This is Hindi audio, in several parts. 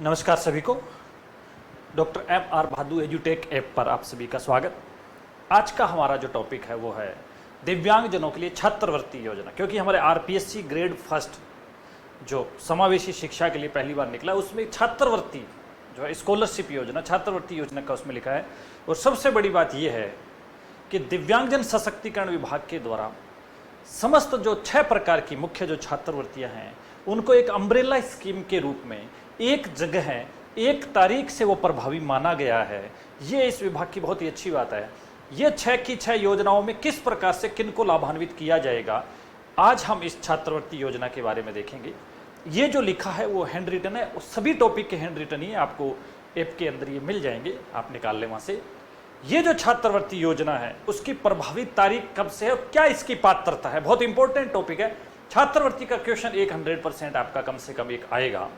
नमस्कार सभी को। डॉक्टर एम आर भादु एजुटेक ऐप पर आप सभी का स्वागत। आज का हमारा जो टॉपिक है वो है दिव्यांगजनों के लिए छात्रवृत्ति योजना। क्योंकि हमारे आरपीएससी ग्रेड फर्स्ट जो समावेशी शिक्षा के लिए पहली बार निकला, उसमें छात्रवृत्ति जो है स्कॉलरशिप योजना, छात्रवृत्ति योजना का उसमें लिखा है। और सबसे बड़ी बात यह है कि दिव्यांगजन सशक्तिकरण विभाग के द्वारा समस्त जो 6 प्रकार की मुख्य जो छात्रवृत्तियां हैं उनको एक अम्ब्रेला स्कीम के रूप में एक जगह है, एक तारीख से वो प्रभावी माना गया है। ये इस विभाग की बहुत ही अच्छी बात है। ये 6 की 6 योजनाओं में किस प्रकार से किनको लाभान्वित किया जाएगा, आज हम इस छात्रवृत्ति योजना के बारे में देखेंगे। ये जो लिखा है वो हैंड रिटन है, सभी टॉपिक के हैंड रिटन ही आपको ऐप के अंदर ये मिल जाएंगे, आप निकाल लें वहाँ से। ये जो छात्रवृत्ति योजना है उसकी प्रभावी तारीख कब से है और क्या इसकी पात्रता है, बहुत इंपॉर्टेंट टॉपिक है। छात्रवृत्ति का क्वेश्चन 100% आपका कम से कम एक आएगा।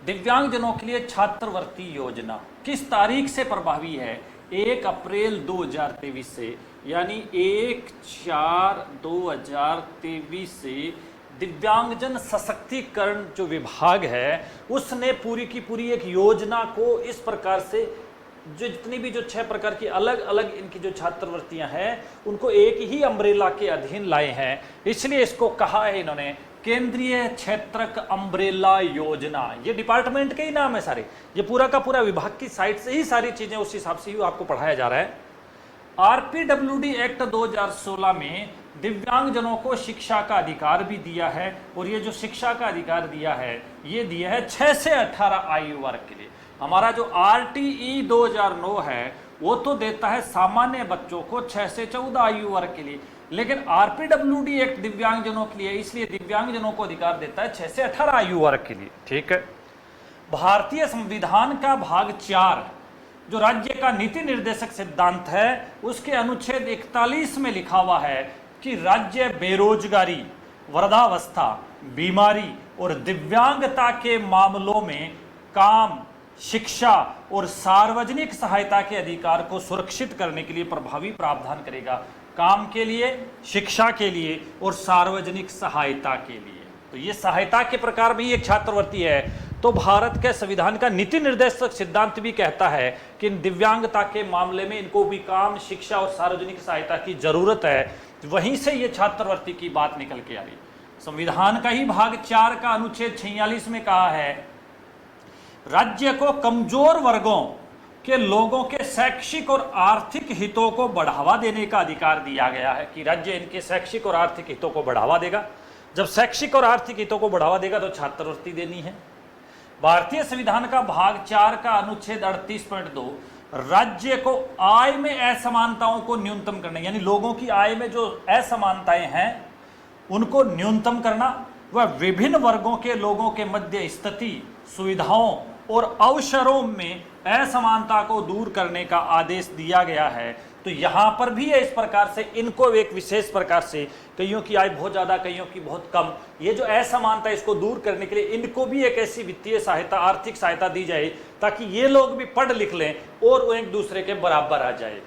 दिव्यांगजनों के लिए छात्रवृत्ति योजना किस तारीख से प्रभावी है? 1 अप्रैल 2023 से, यानी 1/4/2023 से दिव्यांगजन सशक्तिकरण जो विभाग है उसने पूरी की पूरी एक योजना को इस प्रकार से जो जितनी भी जो 6 प्रकार की अलग अलग इनकी जो छात्रवृत्तियां हैं उनको एक ही अम्ब्रेला के अधीन लाए हैं। इसलिए इसको कहा है इन्होंने केंद्रीय क्षेत्रक अम्ब्रेला योजना। ये डिपार्टमेंट के ही नाम है सारे, ये पूरा का पूरा विभाग की साइट से ही सारी चीजें उस हिसाब से ही आपको पढ़ाया जा रहा है। आरपीडब्ल्यूडी एक्ट 2016 में दिव्यांगजनों को शिक्षा का अधिकार भी दिया है। और ये जो शिक्षा का अधिकार दिया है ये दिया है 6 से 18 आयु वर्ग के लिए। हमारा जो आरटीई 2009 है वो तो देता है सामान्य बच्चों को 6 से 14 आयु वर्ग के लिए, लेकिन आरपीडब्ल्यूडी एक्ट दिव्यांगजनों के लिए, इसलिए दिव्यांगजनों को अधिकार देता है 6 से 18 आयु वर्ग के लिए। ठीक है। भारतीय संविधान का भाग 4 जो राज्य का नीति निर्देशक सिद्धांत है उसके अनुच्छेद 41 में लिखा हुआ है कि राज्य बेरोजगारी, वृद्धावस्था, बीमारी और दिव्यांगता के मामलों में काम, शिक्षा और सार्वजनिक सहायता के अधिकार को सुरक्षित करने के लिए प्रभावी प्रावधान करेगा। काम के लिए, शिक्षा के लिए और सार्वजनिक सहायता के लिए। तो ये सहायता के प्रकार में ही एक छात्रवृत्ति है। तो भारत के संविधान का नीति निर्देशक सिद्धांत भी कहता है कि दिव्यांगता के मामले में इनको भी काम, शिक्षा और सार्वजनिक सहायता की जरूरत है। वहीं से ये छात्रवृत्ति की बात निकल के आई। संविधान का ही भाग 4 का अनुच्छेद 46 में कहा है राज्य को कमजोर वर्गों के लोगों के शैक्षिक और आर्थिक हितों को बढ़ावा देने का अधिकार दिया गया है कि राज्य इनके शैक्षिक और आर्थिक हितों को बढ़ावा देगा। जब शैक्षिक और आर्थिक हितों को बढ़ावा देगा तो छात्रवृत्ति देनी है। भारतीय संविधान का भाग 4 का अनुच्छेद 38.2 राज्य को आय में असमानताओं को न्यूनतम करना, यानी लोगों की आय में जो असमानताएं हैं उनको न्यूनतम करना व विभिन्न वर्गों के लोगों के मध्य स्थिति, सुविधाओं और अवसरों में असमानता को दूर करने का आदेश दिया गया है। तो यहां पर भी है इस प्रकार से इनको एक विशेष प्रकार से, कईयों की आय बहुत ज्यादा, कईयों की बहुत कम, ये जो असमानता इसको दूर करने के लिए इनको भी एक ऐसी वित्तीय सहायता, आर्थिक सहायता दी जाए ताकि ये लोग भी पढ़ लिख लें और वो एक दूसरे के बराबर आ जाए।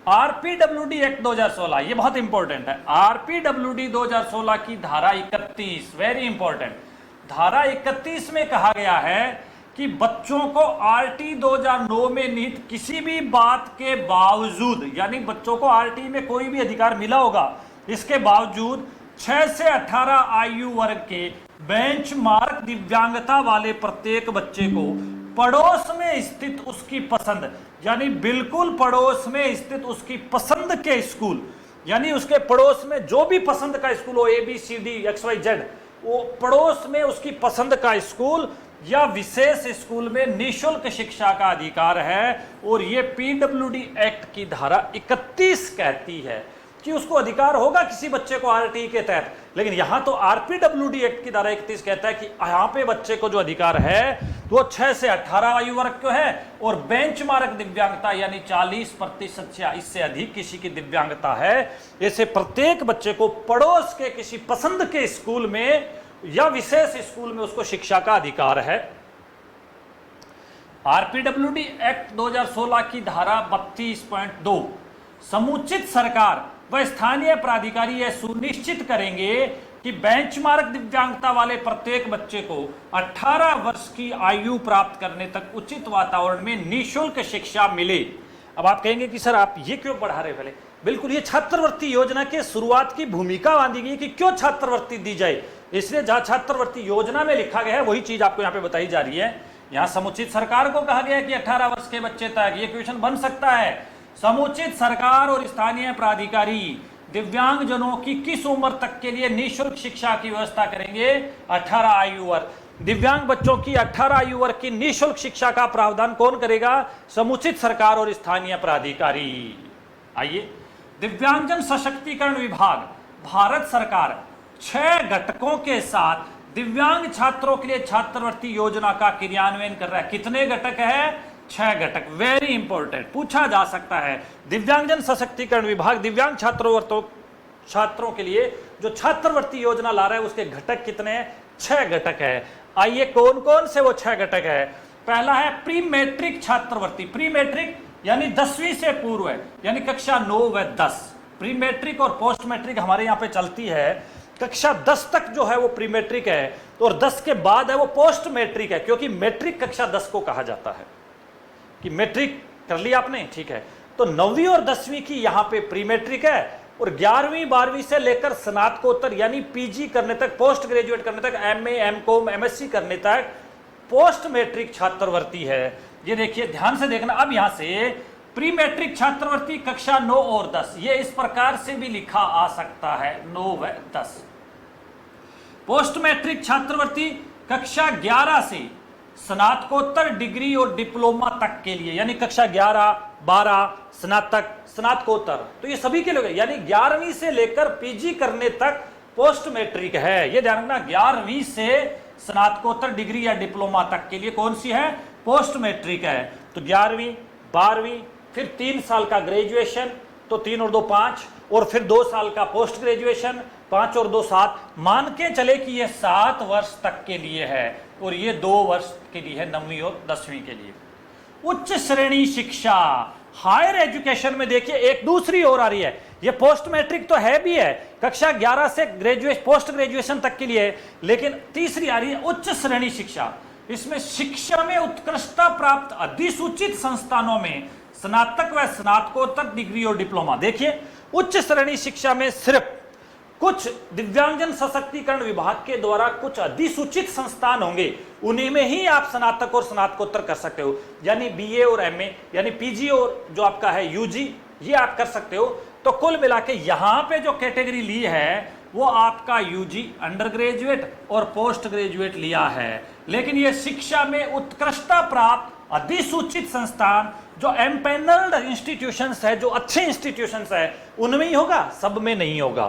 आरपीडब्ल्यूडी एक्ट 2016 ये बहुत इंपॉर्टेंट है। आरपीडब्ल्यूडी 2016 की धारा 31 वेरी इंपॉर्टेंट। धारा 31 में कहा गया है कि बच्चों को आरटी 2009 में निहित किसी भी बात के बावजूद, यानी बच्चों को आरटी में कोई भी अधिकार मिला होगा, इसके बावजूद 6 से 18 आयु वर्ग के बेंचमार्क दिव्यांगता वाले प्रत्येक बच्चे को पड़ोस में स्थित उसकी पसंद, यानी बिल्कुल पड़ोस में स्थित उसकी पसंद के स्कूल, यानी उसके पड़ोस में जो भी पसंद का स्कूल हो, ABCD XYZ, वो पड़ोस में उसकी पसंद का स्कूल या विशेष स्कूल में निःशुल्क शिक्षा का अधिकार है। और ये पीडब्ल्यूडी एक्ट की धारा 31 कहती है कि उसको अधिकार होगा किसी बच्चे को आरटी के तहत। लेकिन यहां तो आरपीडब्ल्यूडी एक्ट की धारा 31 कहता है कि यहां पे बच्चे को जो अधिकार है वो 6 से 18 आयु वर्ग को है और बेंचमार्क दिव्यांगता यानी 40% या इससे अधिक किसी की दिव्यांगता है, ऐसे प्रत्येक बच्चे को पड़ोस के किसी पसंद के स्कूल में या विशेष स्कूल में उसको शिक्षा का अधिकार है। आरपीडब्ल्यूडी एक्ट 2016 की धारा 32.2 समुचित सरकार व स्थानीय प्राधिकारी यह सुनिश्चित करेंगे कि बेंचमार्क दिव्यांगता वाले प्रत्येक बच्चे को 18 वर्ष की आयु प्राप्त करने तक उचित वातावरण में निःशुल्क शिक्षा मिले। अब आप कहेंगे कि सर आप ये क्यों बढ़ा रहे पहले? बिल्कुल, ये छात्रवृत्ति योजना के शुरुआत की भूमिका बांधी गई कि क्यों छात्रवृत्ति दी जाए, इसलिए जहां छात्रवृत्ति योजना में लिखा गया है वही चीज आपको यहाँ पे बताई जा रही है। यहाँ समुचित सरकार को कहा गया है कि 18 वर्ष के बच्चे तक, ये क्वेश्चन बन सकता है, समुचित सरकार और स्थानीय प्राधिकारी दिव्यांगजनों की किस उम्र तक के लिए निःशुल्क शिक्षा की व्यवस्था करेंगे? 18 आयु वर्ग। दिव्यांग बच्चों की 18 आयु वर्ग की निःशुल्क शिक्षा का प्रावधान कौन करेगा? समुचित सरकार और स्थानीय प्राधिकारी। आइए, दिव्यांगजन सशक्तिकरण विभाग भारत सरकार 6 घटकों के साथ दिव्यांग छात्रों के लिए छात्रवृत्ति योजना का क्रियान्वयन कर रहा है। कितने घटक है? 6 घटक। वेरी इंपॉर्टेंट, पूछा जा सकता है। दिव्यांगजन सशक्तिकरण विभाग दिव्यांग छात्रों के लिए जो छात्रवृत्ति योजना ला रहा है उसके घटक कितने हैं? 6 घटक है। आइए, कौन कौन से वो 6 घटक है? पहला है प्री मैट्रिक छात्रवृत्ति। प्री मैट्रिक यानी 10वीं से पूर्व है, यानी कक्षा 9 व 10। प्री मैट्रिक और पोस्ट मैट्रिक हमारे यहाँ पे चलती है। कक्षा 10 तक जो है वो प्री मैट्रिक है, तो और 10 के बाद है वो पोस्ट मैट्रिक है, क्योंकि मैट्रिक कक्षा 10 को कहा जाता है। कि मैट्रिक कर लिया आपने, ठीक है, तो 9वीं और 10वीं की यहाँ पे प्री मैट्रिक है, और 11वीं 12वीं से लेकर स्नातकोत्तर यानी पीजी करने तक, पोस्ट ग्रेजुएट करने तक, एमए एमकॉम एमएससी करने तक पोस्ट मैट्रिक छात्रवृत्ति है। ये देखिए, ध्यान से देखना। अब यहां से प्री मैट्रिक छात्रवृत्ति कक्षा 9 और 10, ये इस प्रकार से भी लिखा आ सकता है, 9 व 10। पोस्ट मैट्रिक छात्रवृत्ति कक्षा 11 से स्नातकोत्तर डिग्री और डिप्लोमा तक के लिए, यानी कक्षा 11 12 स्नातक स्नातकोत्तर, तो ये सभी के लिए, यानी 11वीं से लेकर पीजी करने तक पोस्ट मैट्रिक है। ये ध्यान रखना, 11वीं से स्नातकोत्तर डिग्री या डिप्लोमा तक के लिए कौन सी है? पोस्ट मैट्रिक है। तो 11वीं 12वीं, फिर 3 साल का ग्रेजुएशन, तो 3 और 2 5, और फिर 2 साल का पोस्ट ग्रेजुएशन, 5 और 2 7, मान के चले कि ये 7 वर्ष तक के लिए है, और ये 2 वर्ष के लिए है, 9वीं और 10वीं के लिए। उच्च श्रेणी शिक्षा, हायर एजुकेशन में देखिए एक दूसरी ओर आ रही है। ये पोस्ट मैट्रिक तो है भी है, कक्षा 11 से पोस्ट ग्रेजुएशन तक के लिए, लेकिन तीसरी आ रही है उच्च श्रेणी शिक्षा। इसमें शिक्षा में उत्कृष्टता प्राप्त अधिसूचित संस्थानों में स्नातक व स्नातकोत्तर डिग्री और डिप्लोमा। देखिए, उच्च श्रेणी शिक्षा में सिर्फ कुछ दिव्यांगजन सशक्तिकरण विभाग के द्वारा कुछ अधिसूचित संस्थान होंगे, उन्हीं में ही आप स्नातक और स्नातकोत्तर कर सकते हो, यानी बीए और एमए, यानी पीजी और जो आपका है यूजी, ये आप कर सकते हो। तो कुल मिला के यहाँ पे जो कैटेगरी ली है वो आपका यूजी अंडर ग्रेजुएट और पोस्ट ग्रेजुएट लिया है, लेकिन ये शिक्षा में उत्कृष्टता प्राप्त अधिसूचित संस्थान जो एम्पैनल्ड इंस्टीट्यूशंस है, जो अच्छे इंस्टीट्यूशंस है, उनमें ही होगा, सब में नहीं होगा।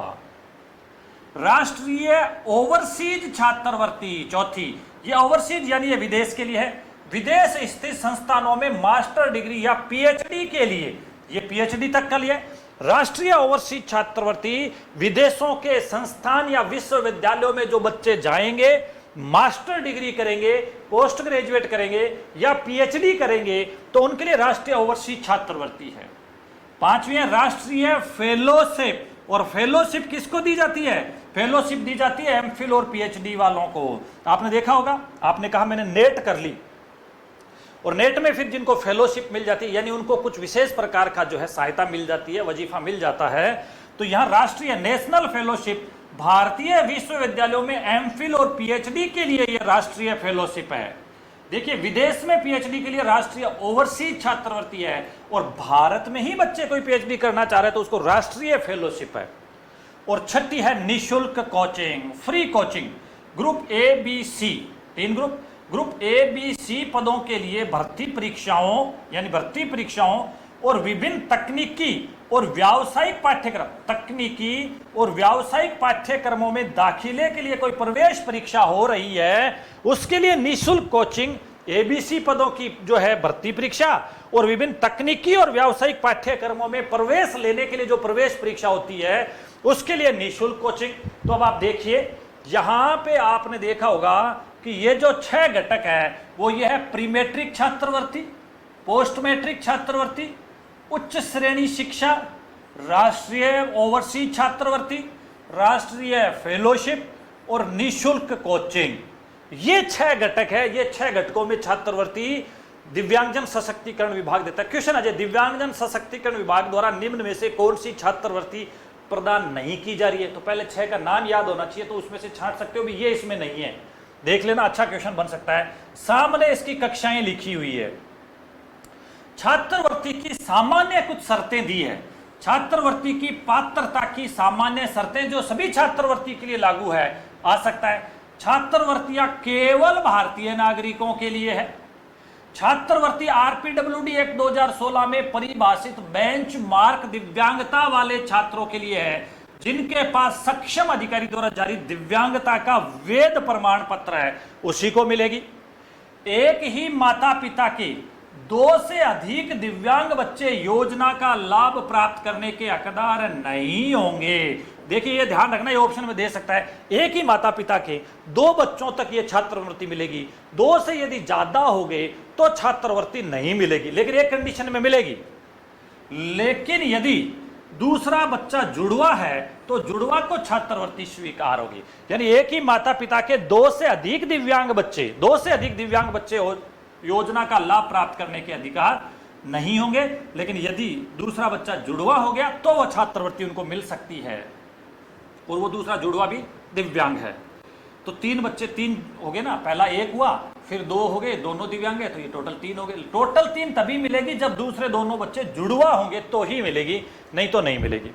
राष्ट्रीय ओवरसीज छात्रवृत्ति चौथी, ये ओवरसीज यानी ये विदेश के लिए है। विदेश स्थित संस्थानों में मास्टर डिग्री या पीएचडी के लिए, ये पीएचडी तक का लिए। राष्ट्रीय ओवरसीज छात्रवृत्ति विदेशों के संस्थान या विश्वविद्यालयों में जो बच्चे जाएंगे, मास्टर डिग्री करेंगे, पोस्ट ग्रेजुएट करेंगे या पीएचडी करेंगे, तो उनके लिए राष्ट्रीय ओवरसीज छात्रवृत्ति है। 5वीं है राष्ट्रीय फेलोशिप, और फेलोशिप किसको दी जाती है? फेलोशिप दी जाती है एमफिल और पीएचडी वालों को। आपने देखा होगा, आपने कहा मैंने नेट कर ली, और नेट में फिर जिनको फेलोशिप मिल जाती है, यानी उनको कुछ विशेष प्रकार का जो है सहायता मिल जाती है, वजीफा मिल जाता है, तो यहाँ राष्ट्रीय नेशनल फेलोशिप भारतीय विश्वविद्यालयों में एमफिल और पीएचडी के लिए ये राष्ट्रीय फेलोशिप है। देखिए, विदेश में पीएचडी के लिए राष्ट्रीय ओवरसीज छात्रवृत्ति है, और भारत में ही बच्चे कोई पीएचडी करना चाह रहे हैं तो उसको राष्ट्रीय फेलोशिप है। और 6ठी है निःशुल्क coaching, free coaching. Group A B C, 3 group A B C पदों के लिए भर्ती परीक्षाओं, यानी भर्ती परीक्षाओं और विभिन्न तकनीकी और व्यावसायिक पाठ्यक्रमों में दाखिले के लिए कोई प्रवेश परीक्षा हो रही है, उसके लिए निःशुल्क कोचिंग, एबीसी पदों की जो है भर्ती परीक्षा और विभिन्न तकनीकी और व्यावसायिक पाठ्यक्रमों में प्रवेश लेने के लिए जो प्रवेश परीक्षा होती है, उसके लिए निःशुल्क कोचिंग। तो अब आप देखिए, यहां पे आपने देखा होगा कि ये जो 6 घटक है वो ये है प्री मैट्रिक छात्रवृत्ति, पोस्ट मैट्रिक छात्रवृत्ति, उच्च श्रेणी शिक्षा, राष्ट्रीय ओवरसीज छात्रवृत्ति, राष्ट्रीय फेलोशिप और निःशुल्क कोचिंग। ये 6 घटक है। ये 6 घटकों में छात्रवृत्ति दिव्यांगजन सशक्तिकरण विभाग देता है। क्वेश्चन अजय, दिव्यांगजन सशक्तिकरण विभाग द्वारा निम्न में से कौन सी छात्रवृत्ति प्रदान नहीं की जा रही है? तो पहले 6 का नाम याद होना चाहिए, तो उसमें से छांट सकते हो भी ये इसमें नहीं है, देख लेना, अच्छा क्वेश्चन बन सकता है। सामने इसकी कक्षाएं लिखी हुई है। छात्रवृत्ति की सामान्य कुछ शर्तें दी है। छात्रवृत्ति की पात्रता की सामान्य शर्तें जो सभी छात्रवृत्ति के लिए लागू है, आ सकता है। छात्रवृत्तियां केवल भारतीय नागरिकों के लिए है। छात्रवृत्ति आरपीडब्ल्यूडी एक्ट 2016 में परिभाषित बेंचमार्क दिव्यांगता वाले छात्रों के लिए है, जिनके पास सक्षम अधिकारी द्वारा जारी दिव्यांगता का वैध प्रमाण पत्र है, उसी को मिलेगी। एक ही माता पिता के 2 से अधिक दिव्यांग बच्चे योजना का लाभ प्राप्त करने के हकदार नहीं होंगे। देखिए, ये ध्यान रखना, ये ऑप्शन में दे सकता है। एक ही माता पिता के 2 बच्चों तक ये छात्रवृत्ति मिलेगी। 2 से यदि ज्यादा हो गए तो छात्रवृत्ति नहीं मिलेगी, लेकिन एक कंडीशन में मिलेगी। लेकिन यदि दूसरा बच्चा जुड़वा है तो जुड़वा को छात्रवृत्ति स्वीकार होगी। यानी एक ही माता पिता के 2 से अधिक दिव्यांग बच्चे हो योजना का लाभ प्राप्त करने के अधिकार नहीं होंगे, लेकिन यदि दूसरा बच्चा जुड़वा हो गया तो वह छात्रवृत्ति उनको मिल सकती है, और वो दूसरा जुड़वा भी दिव्यांग है। तो 3 बच्चे 3 हो गए ना, पहला 1 हुआ, फिर 2 हो गए, दोनों दिव्यांग है, तो ये टोटल 3 हो गए। टोटल 3 तभी मिलेगी जब दूसरे दोनों बच्चे जुड़वा होंगे तो ही मिलेगी, नहीं तो नहीं मिलेगी।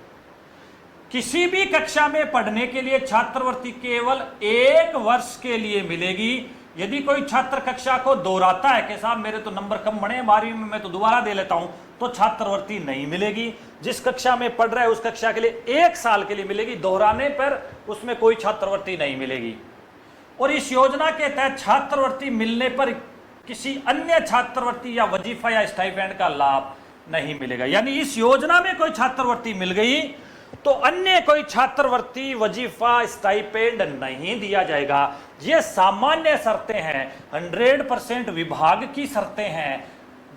किसी भी कक्षा में पढ़ने के लिए छात्रवृत्ति केवल 1 वर्ष के लिए मिलेगी। यदि कोई छात्र कक्षा को दोहराता है कि साहब मेरे तो नंबर कम बने 12वीं में, मैं तो दोबारा दे लेता हूं, तो छात्रवृत्ति नहीं मिलेगी। जिस कक्षा में पढ़ रहा है उस कक्षा के लिए 1 साल के लिए मिलेगी, दोहराने पर उसमें कोई छात्रवृत्ति नहीं मिलेगी। और इस योजना के तहत छात्रवृत्ति मिलने पर किसी अन्य छात्रवृत्ति या वजीफा या स्टाइपेंड का लाभ नहीं मिलेगा। यानी इस योजना में कोई छात्रवृत्ति मिल गई तो अन्य कोई छात्रवृत्ति, वजीफा, स्टाइपेंड नहीं दिया जाएगा। ये सामान्य शर्तें हैं, 100% विभाग की शर्तें हैं,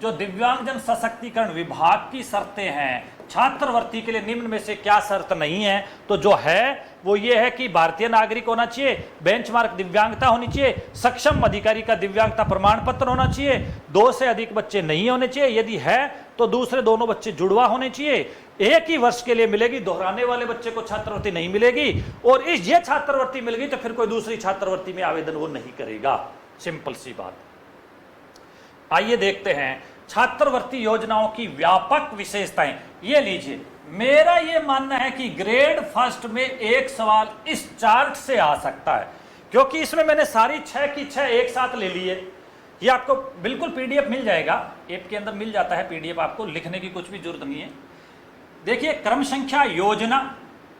जो दिव्यांगजन सशक्तिकरण विभाग की शर्तें हैं। छात्रवृत्ति के लिए निम्न में से क्या शर्त नहीं है? तो जो है वो ये है कि भारतीय नागरिक होना चाहिए, बेंचमार्क दिव्यांगता होनी चाहिए, सक्षम अधिकारी का दिव्यांगता प्रमाण पत्र होना चाहिए, 2 से अधिक बच्चे नहीं होने चाहिए, यदि है तो दूसरे दोनों बच्चे जुड़वा होने चाहिए, 1 ही वर्ष के लिए मिलेगी, दोहराने वाले बच्चे को छात्रवृत्ति नहीं मिलेगी, और इस ये छात्रवृत्ति मिल गई तो फिर कोई दूसरी छात्रवृत्ति में आवेदन वो नहीं करेगा। सिंपल सी बात। आइए देखते हैं छात्रवृत्ति योजनाओं की व्यापक विशेषताएं। ये लीजिए, मेरा ये मानना है कि ग्रेड फर्स्ट में एक सवाल इस चार्ट से आ सकता है, क्योंकि इसमें मैंने सारी 6 की 6 एक साथ ले ली है। ये आपको बिल्कुल पीडीएफ मिल जाएगा, ऐप के अंदर मिल जाता है पीडीएफ, आपको लिखने की कुछ भी जरूरत नहीं है। देखिए, क्रम संख्या योजना,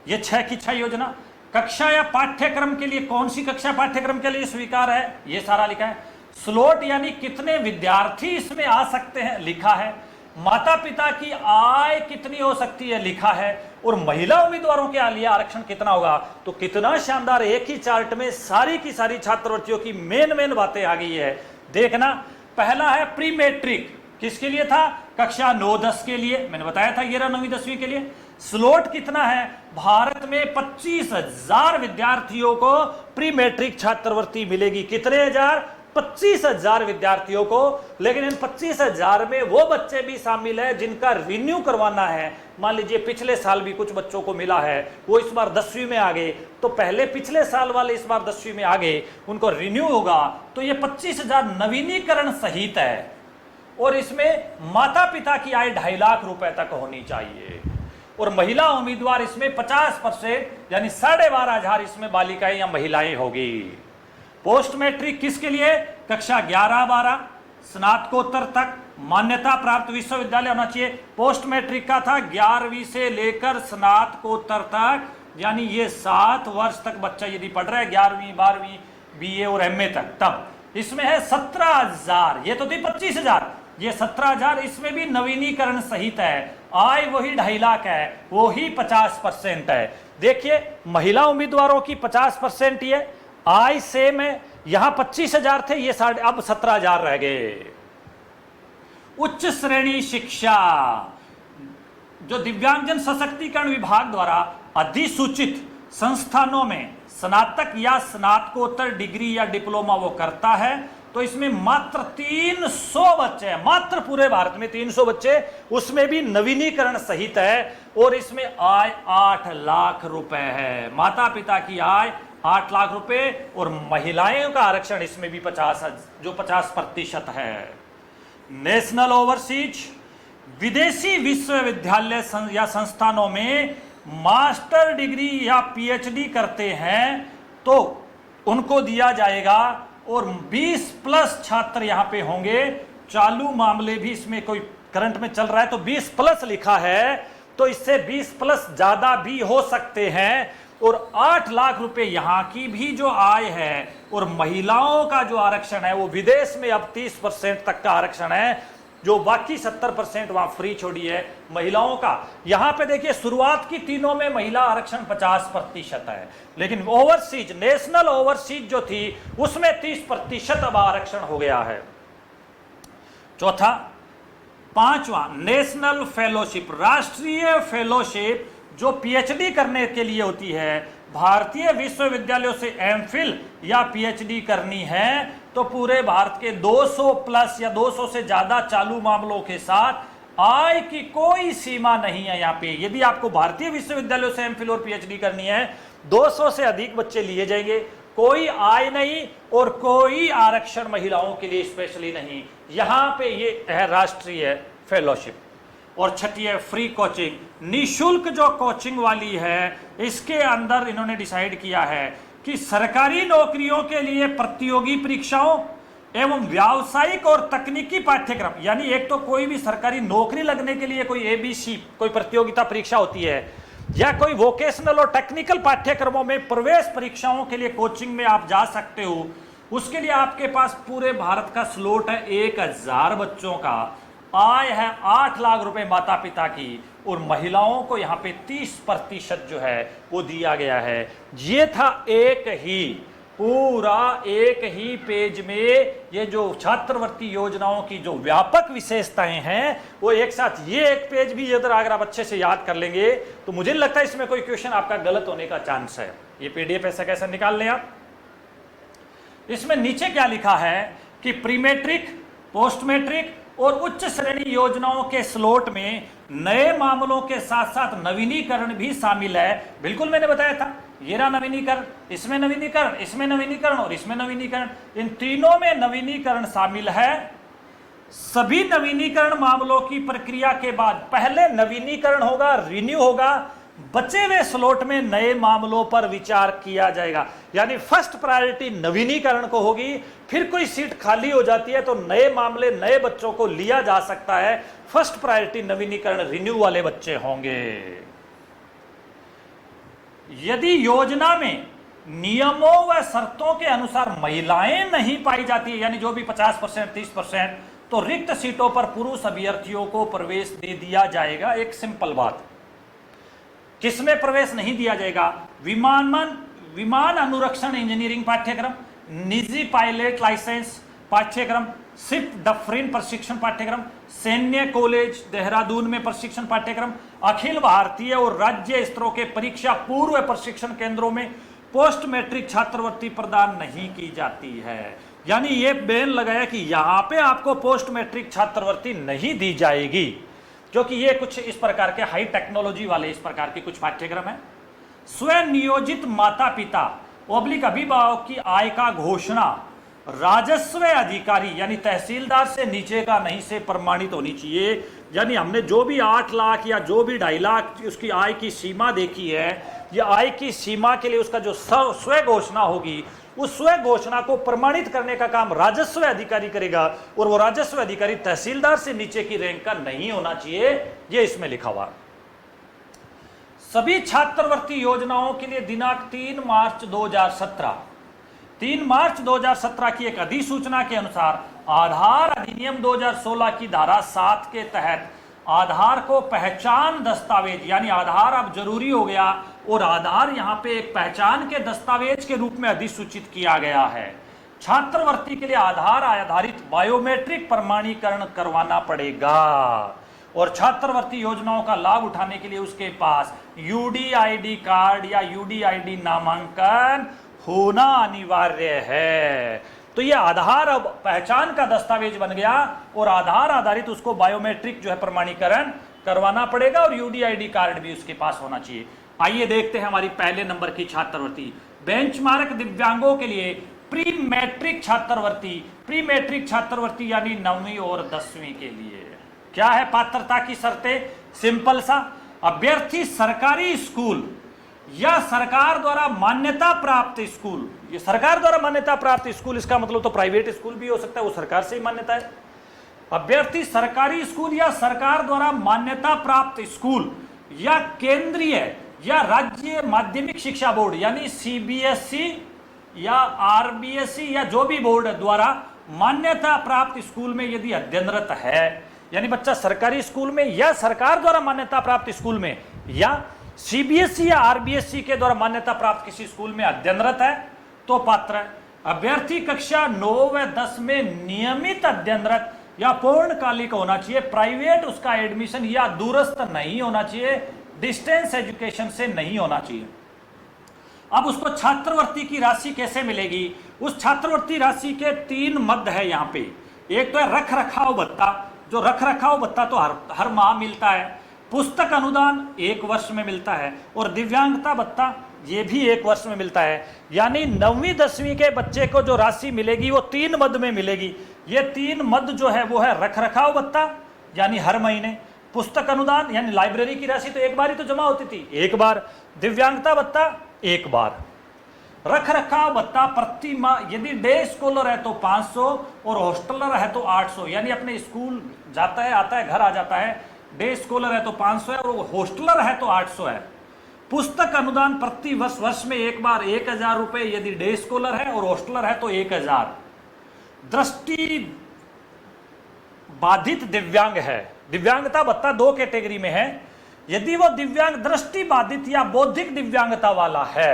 ये 6 की 6 योजना। कक्षा या पाठ्यक्रम के लिए कौन सी कक्षा पाठ्यक्रम के लिए स्वीकार है, ये सारा लिखा है। स्लॉट यानी कितने विद्यार्थी इसमें आ सकते हैं, लिखा है। माता पिता की आय कितनी हो सकती है, लिखा है। और महिला उम्मीदवारों के लिए आरक्षण कितना होगा। तो कितना शानदार, एक ही चार्ट में सारी की सारी छात्रवृत्तियों की मेन बातें आ गई है। देखना, पहला है प्री मैट्रिक, किसके लिए था? कक्षा 9-10 के लिए, मैंने बताया था 11, 9वीं, 10वीं के लिए। स्लॉट कितना है? भारत में 25,000 विद्यार्थियों को प्री मैट्रिक छात्रवृत्ति मिलेगी। कितने हजार? 25,000 विद्यार्थियों को। लेकिन इन 25,000 में वो बच्चे भी शामिल है जिनका रिन्यू करवाना है। मान लीजिए पिछले साल भी कुछ बच्चों को मिला है, वो इस बार 10वीं में आ गए, तो पहले पिछले साल वाले इस बार 10वीं में आ गए, उनको रिन्यू होगा, तो ये 25,000 नवीनीकरण सहित है। और इसमें माता पिता की आय 2.5 लाख रुपए तक होनी चाहिए। और महिला उम्मीदवार इसमें 50% यानी 12,500 इसमें बालिकाएं या महिलाएं होगी। पोस्ट मैट्रिक किसके लिए? कक्षा 11-12 स्नातकोत्तर तक मान्यता प्राप्त विश्वविद्यालय होना चाहिए। पोस्ट मैट्रिक का था 11वीं से लेकर स्नातकोत्तर तक, यानी ये 7 वर्ष तक बच्चा यदि पढ़ रहा है, 11वीं 12वीं बीए और एमए तक, तब इसमें है 17,000। ये तो थी 25,000, ये 17,000, इसमें भी नवीनीकरण सहित है। आय वही 2.5 लाख है, वो ही 50% है। देखिए, महिला उम्मीदवारों की 50% ये आय सेम है। यहां 25,000 थे, ये अब 17,000 रह गए। उच्च श्रेणी शिक्षा, जो दिव्यांगजन सशक्तिकरण विभाग द्वारा अधिसूचित संस्थानों में स्नातक या स्नातकोत्तर डिग्री या डिप्लोमा वो करता है, तो इसमें मात्र 300 बच्चे हैं, मात्र पूरे भारत में 300 बच्चे, उसमें भी नवीनीकरण सहित है, और इसमें आय 8 लाख रुपए है। माता पिता की आय 8 लाख रुपए, और महिलाओं का आरक्षण इसमें भी 50% है। नेशनल ओवरसीज, विदेशी विश्वविद्यालय या संस्थानों में मास्टर डिग्री या पीएचडी करते हैं तो उनको दिया जाएगा, और 20+ छात्र यहां पे होंगे। चालू मामले भी इसमें कोई करंट में चल रहा है तो 20+ लिखा है, तो इससे 20+ ज्यादा भी हो सकते हैं। और 8 लाख रुपए यहां की भी जो आय है, और महिलाओं का जो आरक्षण है वो विदेश में अब 30% तक का आरक्षण है, जो बाकी 70% वहां फ्री छोड़ी है महिलाओं का। यहां पे देखिए शुरुआत की तीनों में महिला आरक्षण 50% है, लेकिन ओवरसीज, नेशनल ओवरसीज जो थी उसमें 30% अब आरक्षण हो गया है। चौथा, पांचवा, नेशनल फेलोशिप, राष्ट्रीय फेलोशिप जो पीएचडी करने के लिए होती है। भारतीय विश्वविद्यालयों से एमफिल या पीएचडी करनी है तो पूरे भारत के 200+ या 200 से ज्यादा चालू मामलों के साथ आय की कोई सीमा नहीं है। यहाँ पे यदि आपको भारतीय विश्वविद्यालयों से एमफिल और पीएचडी करनी है, 200 से अधिक बच्चे लिए जाएंगे, कोई आय नहीं और कोई आरक्षण महिलाओं के लिए स्पेशली नहीं। यहाँ पे ये है राष्ट्रीय फेलोशिप। और छठी है फ्री कोचिंग, निशुल्क जो कोचिंग वाली है, इसके अंदर इन्होंने डिसाइड किया है कि सरकारी नौकरियों के लिए प्रतियोगी परीक्षाओं एवं व्यावसायिक और तकनीकी पाठ्यक्रम, यानी एक तो कोई भी सरकारी नौकरी लगने के लिए कोई ABC कोई प्रतियोगिता परीक्षा होती है, या कोई वोकेशनल और टेक्निकल पाठ्यक्रमों में प्रवेश परीक्षाओं के लिए कोचिंग में आप जा सकते हो। उसके लिए आपके पास पूरे भारत का स्लॉट है 1000 बच्चों का। आय है 8 लाख रुपए माता पिता की, और महिलाओं को यहाँ पे 30% जो है वो दिया गया है। ये था पूरा एक ही पेज में ये जो छात्रवृत्ति योजनाओं की जो व्यापक विशेषताएं हैं वो एक साथ, ये एक पेज भी अगर आप अच्छे से याद कर लेंगे तो मुझे नहीं लगता इसमें कोई क्वेश्चन आपका गलत होने का चांस है। ये पीडीएफ ऐसा कैसे निकाल लें आप। इसमें नीचे क्या लिखा है कि प्री मैट्रिक, पोस्ट मैट्रिक और उच्च श्रेणी योजनाओं के स्लॉट में नए मामलों के साथ साथ नवीनीकरण भी शामिल है। बिल्कुल मैंने बताया था, ये रहा नवीनीकरण, इसमें नवीनीकरण, इसमें नवीनीकरण और इसमें नवीनीकरण, इन तीनों में नवीनीकरण शामिल है। सभी नवीनीकरण मामलों की प्रक्रिया के बाद पहले नवीनीकरण होगा, रिन्यू होगा, बचे हुए स्लॉट में नए मामलों पर विचार किया जाएगा। यानी फर्स्ट प्रायोरिटी नवीनीकरण को होगी, फिर कोई सीट खाली हो जाती है तो नए मामले, नए बच्चों को लिया जा सकता है। फर्स्ट प्रायोरिटी नवीनीकरण, रिन्यू वाले बच्चे होंगे। यदि योजना में नियमों व शर्तों के अनुसार महिलाएं नहीं पाई जाती है, यानी जो भी 50%, 30%, तो रिक्त सीटों पर पुरुष अभ्यर्थियों को प्रवेश दे दिया जाएगा। एक सिंपल बात, किसमें प्रवेश नहीं दिया जाएगा? विमान अनुरक्षण इंजीनियरिंग पाठ्यक्रम, निजी पायलट लाइसेंस पाठ्यक्रम, शिप डफरिन प्रशिक्षण पाठ्यक्रम, सैन्य कॉलेज देहरादून में प्रशिक्षण पाठ्यक्रम, अखिल भारतीय और राज्य स्तरों के परीक्षा पूर्व प्रशिक्षण केंद्रों में पोस्ट मैट्रिक छात्रवृत्ति प्रदान नहीं की जाती है। यानी ये बैन लगाया कि यहां पे आपको पोस्ट मैट्रिक छात्रवृत्ति नहीं दी जाएगी, क्योंकि ये कुछ इस प्रकार के हाई टेक्नोलॉजी वाले इस प्रकार के कुछ पाठ्यक्रम है। स्वयं नियोजित माता पिता ओब्लिक अभिभावक की आय का घोषणा राजस्व अधिकारी यानी तहसीलदार से नीचे का नहीं से प्रमाणित होनी चाहिए। यानी हमने जो भी 8 लाख या जो भी 2.5 लाख उसकी आय की सीमा देखी है, ये आय की सीमा के लिए उसका जो स्व घोषणा होगी, उस स्व घोषणा को प्रमाणित करने का काम राजस्व अधिकारी करेगा, और वो राजस्व अधिकारी तहसीलदार से नीचे की रैंक का नहीं होना चाहिए। ये इसमें लिखा हुआ। सभी छात्रवृत्ति योजनाओं के लिए दिनांक 3 मार्च 2017 की एक अधिसूचना के अनुसार आधार अधिनियम 2016 की धारा 7 के तहत आधार को पहचान दस्तावेज, यानी आधार अब जरूरी हो गया और आधार यहां पे एक पहचान के दस्तावेज के रूप में अधिसूचित किया गया है। छात्रवृत्ति के लिए आधार आधारित बायोमेट्रिक प्रमाणीकरण करवाना पड़ेगा। और छात्रवृत्ति योजनाओं का लाभ उठाने के लिए उसके पास यूडीआईडी कार्ड या यूडीआईडी नामांकन होना अनिवार्य है। तो ये आधार अब पहचान का दस्तावेज बन गया और आधार आधारित उसको बायोमेट्रिक जो है प्रमाणीकरण करवाना पड़ेगा और यूडीआईडी कार्ड भी उसके पास होना चाहिए। आइए देखते हैं हमारी पहले नंबर की छात्रवृत्ति। बेंचमार्क दिव्यांगों के लिए प्री मैट्रिक छात्रवृत्ति, प्री मैट्रिक छात्रवृत्ति यानी 9वीं और 10वीं के लिए क्या है पात्रता की शर्तें? सिंपल सा, अभ्यर्थी सरकारी स्कूल या सरकार द्वारा मान्यता प्राप्त स्कूल, ये सरकार द्वारा मान्यता प्राप्त स्कूल इसका मतलब तो प्राइवेट स्कूल भी हो सकता है, वो सरकार से ही मान्यता है। अभ्यर्थी सरकारी स्कूल या सरकार द्वारा मान्यता प्राप्त स्कूल या केंद्रीय या राज्य माध्यमिक शिक्षा बोर्ड यानी सीबीएसई या आरबीएसई या जो भी बोर्ड द्वारा मान्यता प्राप्त स्कूल में यदि अध्ययनरत है, यानी बच्चा सरकारी स्कूल में या सरकार द्वारा मान्यता प्राप्त स्कूल में या सीबीएसई या आरबीएसई के द्वारा मान्यता प्राप्त किसी स्कूल में अध्ययनरत है तो पात्र है। अभ्यर्थी कक्षा 9 व 10 में नियमित अध्ययनरत या पूर्णकालिक होना चाहिए, प्राइवेट उसका एडमिशन या दूरस्थ नहीं होना चाहिए, डिस्टेंस एजुकेशन से नहीं होना चाहिए। अब उसको छात्रवृत्ति की राशि कैसे मिलेगी? उस छात्रवृत्ति राशि के 3 मद है यहाँ पे। एक तो है रख रखाव भत्ता, जो रख रखाव भत्ता तो हर माह मिलता है, पुस्तक अनुदान 1 वर्ष में मिलता है और दिव्यांगता भत्ता ये भी 1 वर्ष में मिलता है। यानी 9वीं 10वीं के बच्चे को जो राशि मिलेगी वो 3 मद में मिलेगी। ये 3 मद जो है वो है रख रखाव भत्ता यानी हर महीने, पुस्तक अनुदान यानी लाइब्रेरी की राशि तो एक बार ही तो जमा होती थी, एक बार, दिव्यांगता भत्ता 1 बार, रख रखाव भत्ता प्रति माह यदि डे स्कॉलर है तो 500 और हॉस्टलर है तो 800, यानी अपने स्कूल जाता है आता है घर आ जाता है, डे स्कॉलर है तो 500 है और हॉस्टलर है तो 800 है। पुस्तक अनुदान प्रति वर्ष में 1 बार 1000 रुपए यदि डे स्कॉलर है और हॉस्टलर है तो 1000। दृष्टि बाधित दिव्यांग है, दिव्यांगता भत्ता 2 कैटेगरी में है। यदि वो दिव्यांग दृष्टि बाधित या बौद्धिक दिव्यांगता वाला है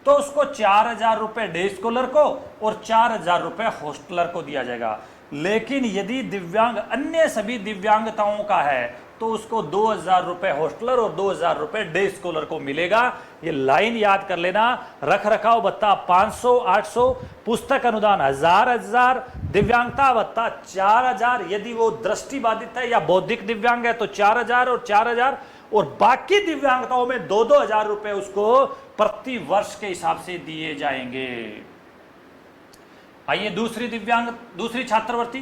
तो उसको 4000 रुपए डे स्कॉलर को और 4000 रुपए हॉस्टलर को दिया जाएगा। लेकिन यदि दिव्यांग अन्य सभी दिव्यांगताओं का है तो उसको 2000 रुपए हॉस्टलर और 2000 रुपए डे स्कॉलर को मिलेगा। ये लाइन याद कर लेना, रख रखाव भत्ता 500 800, पुस्तक अनुदान 1000, दिव्यांगता भत्ता 4000, यदि वो दृष्टि बाधित है या बौद्धिक दिव्यांग है तो 4000 और 4000, और बाकी दिव्यांगताओं में 2-2000 रुपए उसको प्रति वर्ष के हिसाब से दिए जाएंगे। आइए दूसरी छात्रवृत्ति,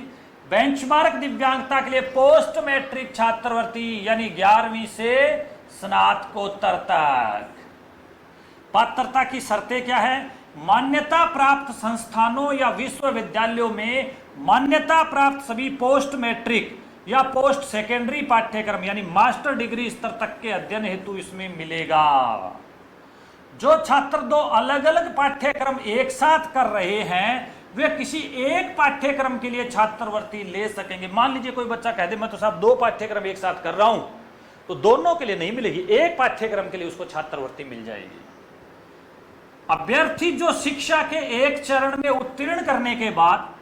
बेंचमार्क दिव्यांगता के लिए पोस्ट मैट्रिक छात्रवृत्ति यानी 11वीं से स्नातकोत्तर तक। पात्रता की शर्तें क्या है? मान्यता प्राप्त संस्थानों या विश्वविद्यालयों में मान्यता प्राप्त सभी पोस्ट मैट्रिक या पोस्ट सेकेंडरी पाठ्यक्रम यानी मास्टर डिग्री स्तर तक के अध्ययन हेतु इसमें मिलेगा। जो छात्र 2 अलग अलग पाठ्यक्रम एक साथ कर रहे हैं वे किसी एक पाठ्यक्रम के लिए छात्रवृत्ति ले सकेंगे। मान लीजिए कोई बच्चा कह दे मैं तो साहब 2 पाठ्यक्रम एक साथ कर रहा हूं, तो दोनों के लिए नहीं मिलेगी, एक पाठ्यक्रम के लिए उसको छात्रवृत्ति मिल जाएगी। अभ्यर्थी जो शिक्षा के एक चरण में उत्तीर्ण करने के बाद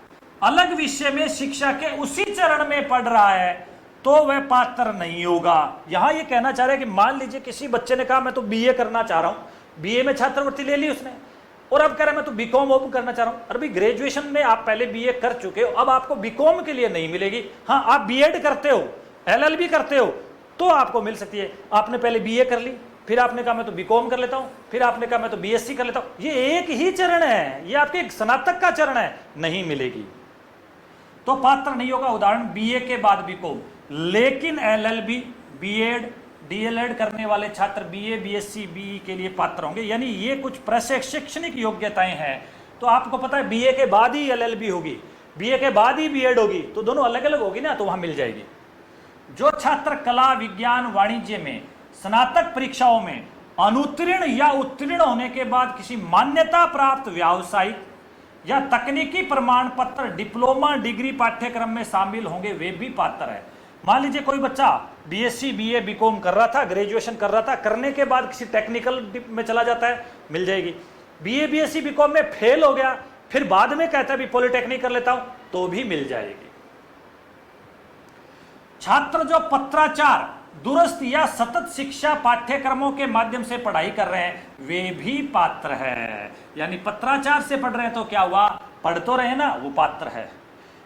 अलग विषय में शिक्षा के उसी चरण में पढ़ रहा है तो वह पात्र नहीं होगा। यहां यह कहना चाह रहा है कि मान लीजिए किसी बच्चे ने कहा मैं तो बीए करना चाह रहा हूं, बीए में छात्रवृत्ति ले ली उसने, और अब कह रहा है मैं तो बीकॉम करना चाह रहा हूं। अरे ग्रेजुएशन में आप पहले बीए कर चुके हो, अब आपको बीकॉम के लिए नहीं मिलेगी। हाँ, आप बीएड करते हो, एलएलबी करते हो तो आपको मिल सकती है। आपने पहले बीए कर ली, फिर आपने कहा मैं तो बीकॉम कर लेता हूं, फिर आपने कहा मैं तो बीएससी कर लेता हूं, ये एक ही चरण है, ये आपके स्नातक का चरण है, नहीं मिलेगी तो पात्र नहीं होगा। उदाहरण बीए के बाद बीकॉम, लेकिन एलएलबी, बीएड, डीएलएड करने वाले छात्र बीए, बीएससी, बीई के लिए पात्र होंगे। यानी ये कुछ प्रशैक्षणिक योग्यताएं हैं। तो आपको पता है बीए के बाद ही एलएलबी होगी, बीए के बाद ही बीएड होगी, तो दोनों अलग अलग होगी ना, तो वहां मिल जाएगी। जो छात्र कला, विज्ञान, वाणिज्य में स्नातक परीक्षाओं में अनुत्तीर्ण या उत्तीर्ण होने के बाद किसी मान्यता प्राप्त व्यावसायिक या तकनीकी प्रमाण पत्र, डिप्लोमा, डिग्री पाठ्यक्रम में शामिल होंगे वे भी पात्र है। मान लीजिए कोई बच्चा बीएससी, बीए, बीकॉम कर रहा था, ग्रेजुएशन कर रहा था, करने के बाद किसी टेक्निकल में चला जाता है, मिल जाएगी। बीए, बीएससी, बीकॉम में फेल हो गया, फिर बाद में कहता है भी पॉलिटेक्निक कर लेता हूं, तो भी मिल जाएगी। छात्र जो पत्राचार, दूरस्थ या सतत शिक्षा पाठ्यक्रमों के माध्यम से पढ़ाई कर रहे हैं वे भी पात्र है। यानी पत्राचार से पढ़ रहे हैं तो क्या हुआ, पढ़ तो रहे ना, वो पात्र है।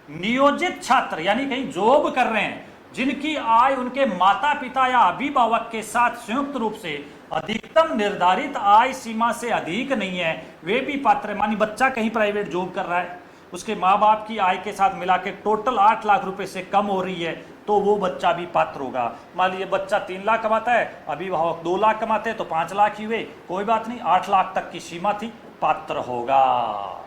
नियोजित छात्र यानी कहीं जॉब कर रहे हैं, जिनकी आय उनके माता पिता या अभिभावक के साथ संयुक्त रूप से अधिकतम निर्धारित आय सीमा से अधिक नहीं है, वे भी पात्र है। मानी बच्चा कहीं प्राइवेट जॉब कर रहा है, उसके माँ बाप की आय के साथ मिला के टोटल 8 लाख रुपए से कम हो रही है, तो वो बच्चा भी पात्र होगा। मान लीजिए बच्चा 3 लाख कमाता है, अभिभावक 2 लाख कमाते हैं, तो 5 लाख ही हुए, कोई बात नहीं, 8 लाख तक की सीमा थी, पात्र होगा।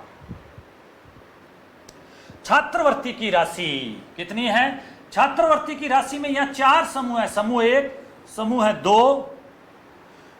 छात्रवृत्ति की राशि कितनी है? छात्रवृत्ति की राशि में यहां 4 समूह है, समूह 1, समूह 2,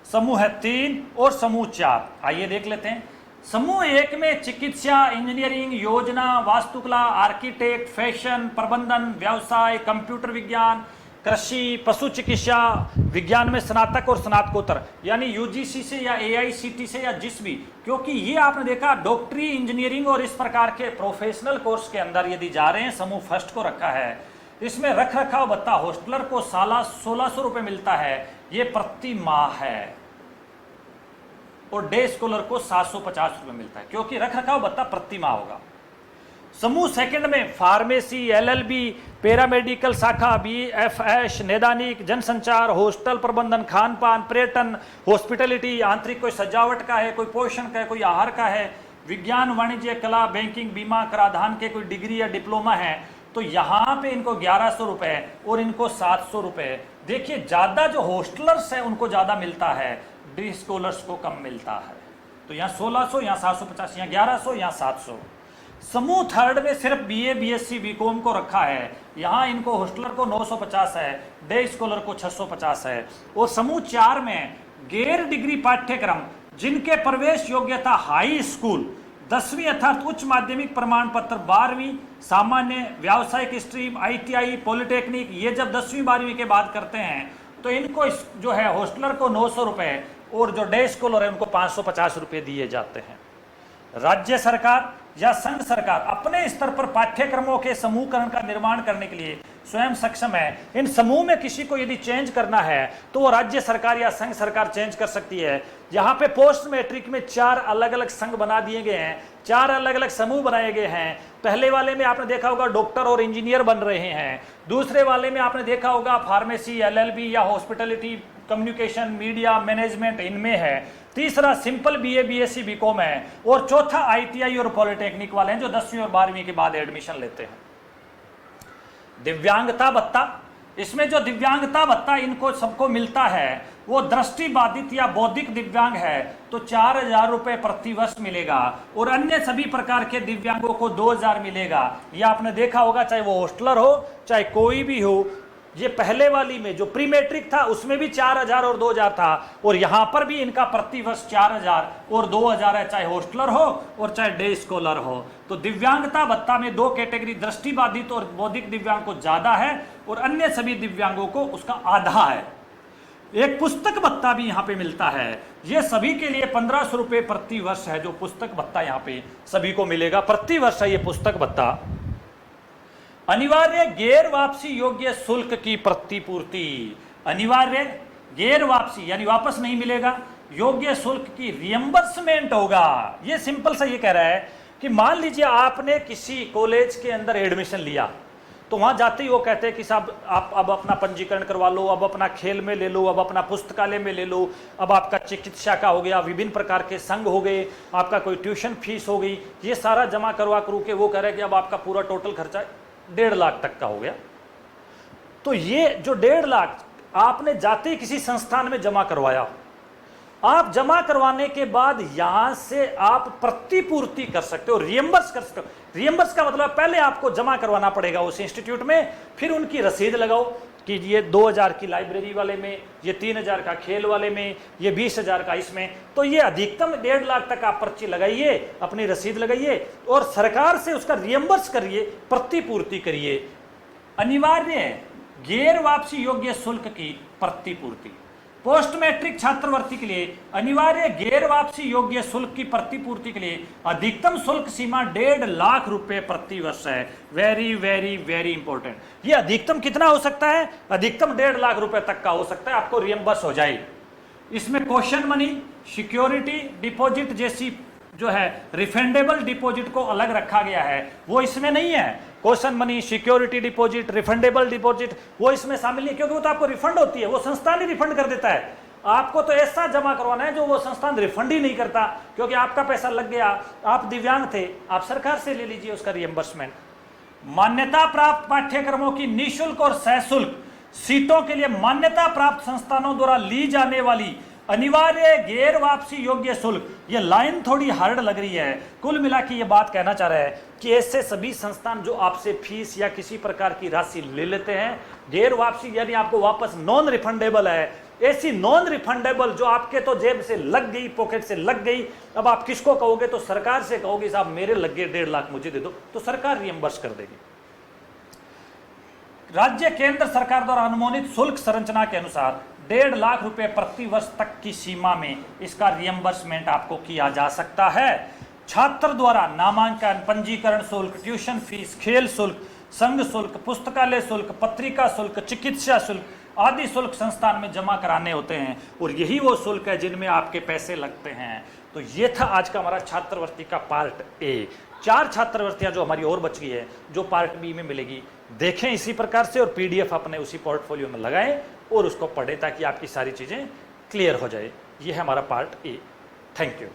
समूह 3 और समूह 4। आइए देख लेते हैं। समूह 1 में चिकित्सा, इंजीनियरिंग, योजना, वास्तुकला, आर्किटेक्ट, फैशन, प्रबंधन, व्यवसाय, कंप्यूटर विज्ञान, कृषि, पशु चिकित्सा विज्ञान में स्नातक और स्नातकोत्तर, यानी यूजीसी से या एआईसीटी से या जिस भी, क्योंकि ये आपने देखा डॉक्टरी, इंजीनियरिंग और इस प्रकार के प्रोफेशनल कोर्स के अंदर यदि जा रहे हैं, समूह फर्स्ट को रखा है। इसमें रख रखाव भत्ता हॉस्टलर को साला 1600 रुपए मिलता है, ये प्रति माह है, और डे स्कॉलर को 750 रुपए मिलता है, क्योंकि रख रखाव भत्ता प्रति माह होगा। समूह सेकंड में फार्मेसी, एलएलबी, पैरामेडिकल शाखा, बीएफएस, नैदानिक, जनसंचार, हॉस्टल प्रबंधन, खान पान, पर्यटन, हॉस्पिटलिटी, आंतरिक कोई सजावट का है, कोई पोषण का है, कोई आहार का है, विज्ञान, वाणिज्य, कला, बैंकिंग, बीमा, कराधान के कोई डिग्री या डिप्लोमा है, तो यहाँ पे इनको 1100 रुपए और इनको 700 रुपए। देखिए ज्यादा जो हॉस्टलर्स है उनको ज्यादा मिलता है, डे स्कॉलर्स को कम मिलता है। तो यहाँ 1600, यहाँ 750, यहाँ 1100, यहाँ 700। समूह थर्ड में सिर्फ बीए, बीएससी, बीकॉम को रखा है, यहाँ इनको हॉस्टलर को 950 है, डे स्कॉलर को 650 है। और समूह 4 में गैर डिग्री पाठ्यक्रम, जिनके प्रवेश योग्यता हाई स्कूल, 10वीं अर्थात उच्च माध्यमिक प्रमाण पत्र, 12वीं सामान्य, व्यावसायिक स्ट्रीम, आईटीआई, पॉलिटेक्निक, ये जब 10वीं 12वीं के बाद करते हैं तो इनको जो है हॉस्टलर को 900 रुपए और जो डे स्कॉलर है उनको 550 रुपए दिए जाते हैं। राज्य सरकार या संघ सरकार अपने स्तर पर पाठ्यक्रमों के समूहकरण का निर्माण करने के लिए स्वयं सक्षम है। इन समूह में किसी को यदि चेंज करना है तो वो राज्य सरकार या संघ सरकार चेंज कर सकती है। यहाँ पे पोस्ट मैट्रिक में 4 अलग अलग संघ बना दिए गए हैं, 4 अलग अलग समूह बनाए गए हैं। पहले वाले में आपने देखा होगा डॉक्टर और इंजीनियर बन रहे हैं, दूसरे वाले में आपने देखा होगा फार्मेसी, एलएलबी या हॉस्पिटलिटी, कम्युनिकेशन, मीडिया, मैनेजमेंट इनमें है, तीसरा सिंपल बीए, बीएससी, बीकॉम है, और चौथा आईटीआई और पॉलिटेक्निक वाले हैं जो 10वीं और 12वीं के बाद एडमिशन लेते हैं। दिव्यांगता भत्ता, इसमें जो दिव्यांगता भत्ता इनको सबको मिलता है वो दृष्टि बाधित या बौद्धिक दिव्यांग है तो 4000 रुपए प्रति वर्ष मिलेगा, और अन्य सभी प्रकार के दिव्यांगों को 2000 मिलेगा। ये आपने देखा होगा, चाहे वो हॉस्टलर हो चाहे कोई भी हो। ये पहले वाली में जो प्री मैट्रिक था उसमें भी 4000 और 2000 था, और यहां पर भी इनका प्रति वर्ष 4000 और 2000 है, चाहे हॉस्टलर हो और चाहे डे स्कॉलर हो। तो दिव्यांगता भत्ता में 2 कैटेगरी, दृष्टिबाधित और बौद्धिक दिव्यांग को ज्यादा है और अन्य सभी दिव्यांगों को उसका आधा है। एक पुस्तक भत्ता भी यहाँ पे मिलता है, ये सभी के लिए 1500 रुपए प्रति वर्ष है जो पुस्तक भत्ता यहाँ पे सभी को मिलेगा, प्रति वर्ष है ये पुस्तक भत्ता। अनिवार्य गैर वापसी योग्य शुल्क की प्रतिपूर्ति, अनिवार्य गैर वापसी यानी वापस नहीं मिलेगा, योग्य शुल्क की रियम्बर्समेंट होगा। ये सिंपल सा ये कह रहा है कि मान लीजिए आपने किसी कॉलेज के अंदर एडमिशन लिया, तो वहां जाते ही वो कहते हैं कि साहब आप अब अपना पंजीकरण करवा लो, अब अपना खेल में ले लो, अब अपना पुस्तकालय में ले लो, अब आपका चिकित्सा का हो गया, विभिन्न प्रकार के संघ हो गए, आपका कोई ट्यूशन फीस हो गई, ये सारा जमा करवा करू के वो कह रहे हैं कि अब आपका पूरा टोटल खर्चा 1.5 लाख तक का हो गया। तो ये जो 1.5 लाख आपने जाते ही किसी संस्थान में जमा करवाया, आप जमा करवाने के बाद यहां से आप प्रतिपूर्ति कर सकते हो, रियम्बर्स कर सकते हो। रियम्बर्स का मतलब पहले आपको जमा करवाना पड़ेगा उस इंस्टीट्यूट में, फिर उनकी रसीद लगाओ कि ये 2000 की लाइब्रेरी वाले में, ये 3000 का खेल वाले में, ये 20000 का इसमें, तो ये अधिकतम 1.5 लाख तक आप पर्ची लगाइए, अपनी रसीद लगाइए और सरकार से उसका रियम्बर्स करिए, प्रतिपूर्ति करिए। अनिवार्य है गैर वापसी योग्य शुल्क की प्रतिपूर्ति। पोस्ट मैट्रिक छात्रवृत्ति के लिए अनिवार्य गैर वापसी योग्य शुल्क की प्रतिपूर्ति के लिए अधिकतम शुल्क सीमा 1.5 लाख रुपए प्रति वर्ष है। Very very very important. ये अधिकतम कितना हो सकता है? अधिकतम 1.5 लाख रुपए तक का हो सकता है, आपको रियम्बर्स हो जाए। इसमें क्वेश्चन मनी, सिक्योरिटी डिपॉजिट जैसी जो है रिफंडेबल डिपॉजिट को अलग रखा गया है, वो इसमें नहीं है। Question money, security deposit, refundable deposit वो इसमें शामिल नहीं, क्योंकि वो तो आपको रिफंड होती है, वो संस्थान ही रिफंड कर देता है। आपको तो ऐसा जमा करवाना है जो वो संस्थान रिफंड ही नहीं करता, क्योंकि आपका पैसा लग गया, आप दिव्यांग थे, आप सरकार से ले लीजिए उसका रियम्बर्समेंट। मान्यता प्राप्त पाठ्यक्रमों की निःशुल्क और सशुल्क सीटों के लिए मान्यता प्राप्त संस्थानों द्वारा ली जाने वाली अनिवार्य गैर वापसी योग्य शुल्क, ये लाइन थोड़ी हार्ड लग रही है। कुल मिला के ये बात कहना चाह रहा है कि ऐसे सभी संस्थान जो आपसे फीस या किसी प्रकार की राशि ले लेते हैं, गैर वापसी यानी आपको वापस नॉन रिफंडेबल है, ऐसी नॉन रिफंडेबल जो आपके तो जेब से लग गई, पॉकेट से लग गई, अब आप किसको कहोगे? तो सरकार से कहोगे, साहब मेरे लग गए 1.5 लाख मुझे दे दो, तो सरकार रियम्बर्स कर देगी। राज्य केंद्र सरकार द्वारा अनुमोदित शुल्क संरचना के अनुसार 1.5 लाख रुपए प्रति वर्ष तक की सीमा में इसका रियम्बर्समेंट आपको किया जा सकता है। छात्र द्वारा नामांकन, पंजीकरण शुल्क, ट्यूशन फीस, खेल शुल्क, संघ शुल्क, पुस्तकालय शुल्क, पत्रिका शुल्क, चिकित्सा शुल्क आदि शुल्क संस्थान में जमा कराने होते हैं, और यही वो शुल्क है जिनमें आपके पैसे लगते हैं। तो ये था आज का हमारा छात्रवृत्ति का पार्ट ए। 4 छात्रवृत्तियां जो हमारी और बच गई है, जो पार्ट बी में मिलेगी, देखें इसी प्रकार से, और पीडीएफ अपने उसी पोर्टफोलियो में लगाएं और उसको पढ़ें ताकि आपकी सारी चीजें क्लियर हो जाए। ये है हमारा पार्ट ए। Thank you.